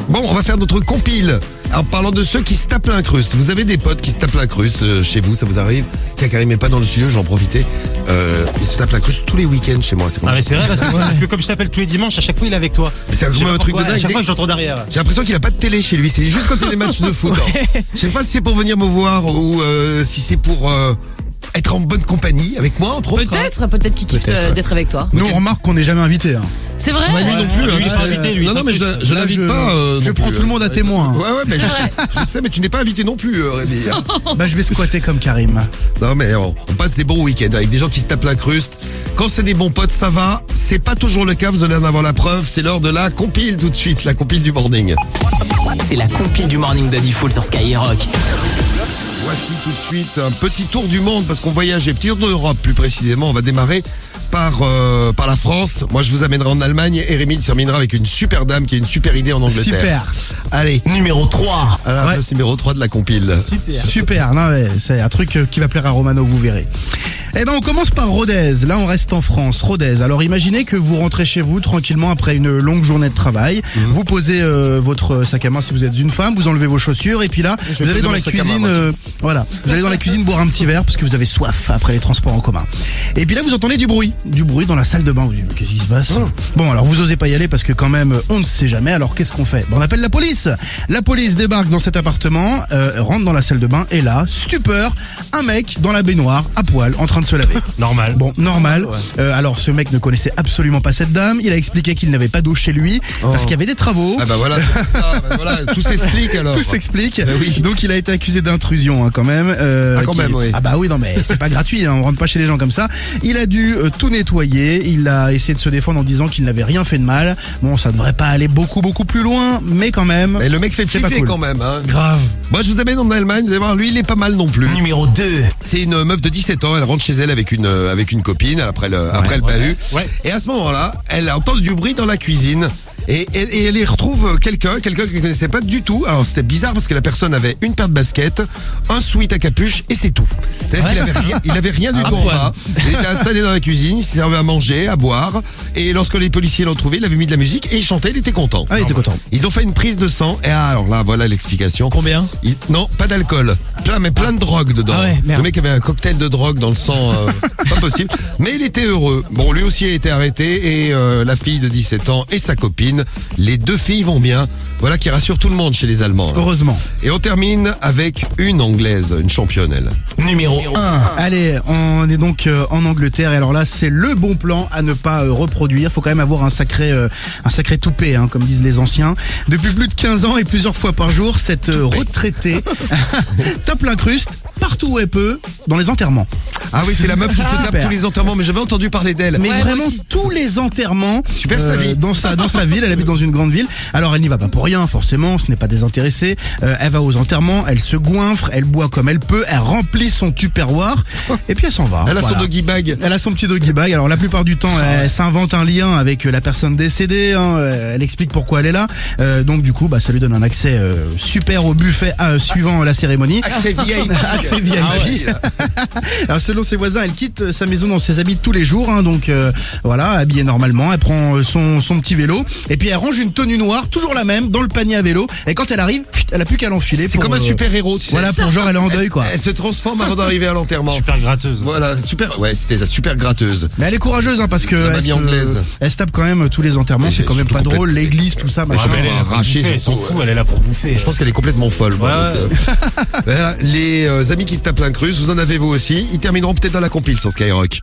Bon, on va faire notre compile. En parlant de ceux qui se tapent l'incruste. Vous avez des potes qui se tapent l'incruste chez vous, ça vous arrive? Karim n'est pas dans le studio, je vais en profiter. Il se tape l'incruste tous les week-ends chez moi. Ah mais c'est vrai parce que comme je t'appelle tous les dimanches, à chaque fois il est avec toi. Mais c'est un truc de dingue. À chaque fois je l'entends derrière. J'ai l'impression qu'il a pas de télé chez lui. C'est juste quand il y a des matchs de foot. Hein. Je sais pas si c'est pour venir me voir ou si c'est pour être en bonne compagnie avec moi entre autres. Peut-être qu'il kiffe d'être avec toi. Nous on remarque qu'on n'est jamais invité. Hein. C'est vrai. Lui non plus. Lui, il sera invité, lui. Non mais je l'invite pas. Je prends tout le monde à témoin. Ouais mais je sais mais tu n'es pas invité non plus Rémi. Bah je vais squatter comme Karim. Non mais on passe des bons week-ends avec des gens qui se tapent l'incruste. Quand c'est des bons potes ça va. C'est pas toujours le cas, vous allez en avoir la preuve. C'est l'heure de la compile tout de suite, la compile du morning. C'est la compile du morning de Diffoul sur Skyrock. Voici tout de suite un petit tour du monde parce qu'on voyageait, petit tour d'Europe plus précisément. On va démarrer par la France. Moi je vous amènerai en Allemagne et Rémi terminera avec une super dame qui a une super idée en Angleterre. Super. Allez. Numéro 3. À la place numéro 3 de la compile. Super. Non, ouais, c'est un truc qui va plaire à Romano, vous verrez. Eh ben on commence par Rodez. Là on reste en France. Rodez. Alors imaginez que vous rentrez chez vous tranquillement après une longue journée de travail. Vous posez votre sac à main si vous êtes une femme. Vous enlevez vos chaussures et puis là vous allez dans la cuisine. Voilà. Vous allez dans la cuisine boire un petit verre parce que vous avez soif après les transports en commun. Et puis là vous entendez du bruit dans la salle de bain. Vous dites mais qu'est-ce qui se passe? Bon alors vous osez pas y aller parce que quand même on ne sait jamais. Alors qu'est-ce qu'on fait? On appelle la police. La police débarque dans cet appartement, rentre dans la salle de bain et là stupeur, un mec dans la baignoire à poil en train de se laver. Normal. Bon, normal. Alors ce mec ne connaissait absolument pas cette dame. Il a expliqué qu'il n'avait pas d'eau chez lui parce qu'il y avait des travaux. Ah bah voilà, c'est pour ça. Bah voilà, tout s'explique alors. Tout s'explique. Bah oui. Donc il a été accusé d'intrusion quand même. Oui. Ah bah oui, non mais c'est pas gratuit. On rentre pas chez les gens comme ça. Il a dû tout nettoyer. Il a essayé de se défendre en disant qu'il n'avait rien fait de mal. Bon, ça devrait pas aller beaucoup plus loin, mais quand même. Et le mec fait c'est pas flipper cool. quand même. Hein. Grave. Moi je vous amène en Allemagne. Vous allez voir, lui il est pas mal non plus. Numéro 2. C'est une meuf de 17 ans. Elle rentre chez elle avec une copine après le bahut. Ouais. Et à ce moment-là, elle entend du bruit dans la cuisine. Et elle y retrouve quelqu'un qu'elle connaissait pas du tout. Alors c'était bizarre parce que la personne avait une paire de baskets, un sweat à capuche et c'est tout. C'est-à-dire qu'il avait rien du tout en bas. Il était installé dans la cuisine, il servait à manger, à boire. Et lorsque les policiers l'ont trouvé, il avait mis de la musique et il chantait, il était content. Ah, il était content. Ils ont fait une prise de sang et alors là, voilà l'explication. Combien? Non, pas d'alcool. Plein de drogue dedans. Ah ouais, merde. Le mec avait un cocktail de drogue dans le sang, pas possible. Mais il était heureux. Bon, lui aussi a été arrêté et la fille de 17 ans et sa copine. Les deux filles vont bien. Voilà qui rassure tout le monde chez les Allemands. Heureusement. Et on termine avec une Anglaise, une championne elle. Numéro 1. Allez, on est donc en Angleterre et alors là c'est le bon plan à ne pas reproduire. Faut quand même avoir un sacré toupet, hein, comme disent les anciens. Depuis plus de 15 ans et plusieurs fois par jour, cette retraitée tape l'incruste partout où elle peut, dans les enterrements. Ah oui, c'est la meuf qui se tape Super. tous les enterrements, mais j'avais entendu parler d'elle. Mais Ouais, vraiment moi aussi. tous les enterrements. Super sa vie. Dans sa ville, elle habite dans une grande ville. Alors elle n'y va pas pour rien, forcément, ce n'est pas désintéressé. Elle va aux enterrements, elle se goinfre, elle boit comme elle peut, elle remplit son tupperware et puis elle s'en va. Elle a Voilà. son doggy bag. Elle a son petit doggy bag. Alors la plupart du temps, elle s'invente un lien avec la personne décédée. Hein. Elle explique pourquoi elle est là. Donc du coup, ça lui donne un accès super au buffet suivant la cérémonie. Accès VIP. Accès VIP. Ah ouais. Alors selon ses voisins, elle quitte sa maison dans ses habits tous les jours. Hein. Donc voilà, habillée normalement. Elle prend son petit vélo et puis elle range une tenue noire, toujours la même, dans le panier à vélo. Et quand elle arrive, elle a plus qu'à l'enfiler. C'est comme un super héros, tu sais. Voilà, pour genre elle est en deuil quoi. Elle se transforme avant d'arriver à l'enterrement. Super gratteuse. Voilà, super. Ouais, c'était sa super gratteuse. Mais elle est courageuse parce que La mamie anglaise. elle se tape quand même tous les enterrements. Mais C'est quand même surtout pas drôle, complète- l'église, tout ça, machin. Ah, mais elle est arrachée, Elle s'en surtout, fout, elle est là pour bouffer. Je pense qu'elle est complètement folle. moi, Ouais. donc, voilà, les amis qui se tapent l'incruste, vous en avez vous aussi. Ils termineront peut-être dans la compile sur Skyrock.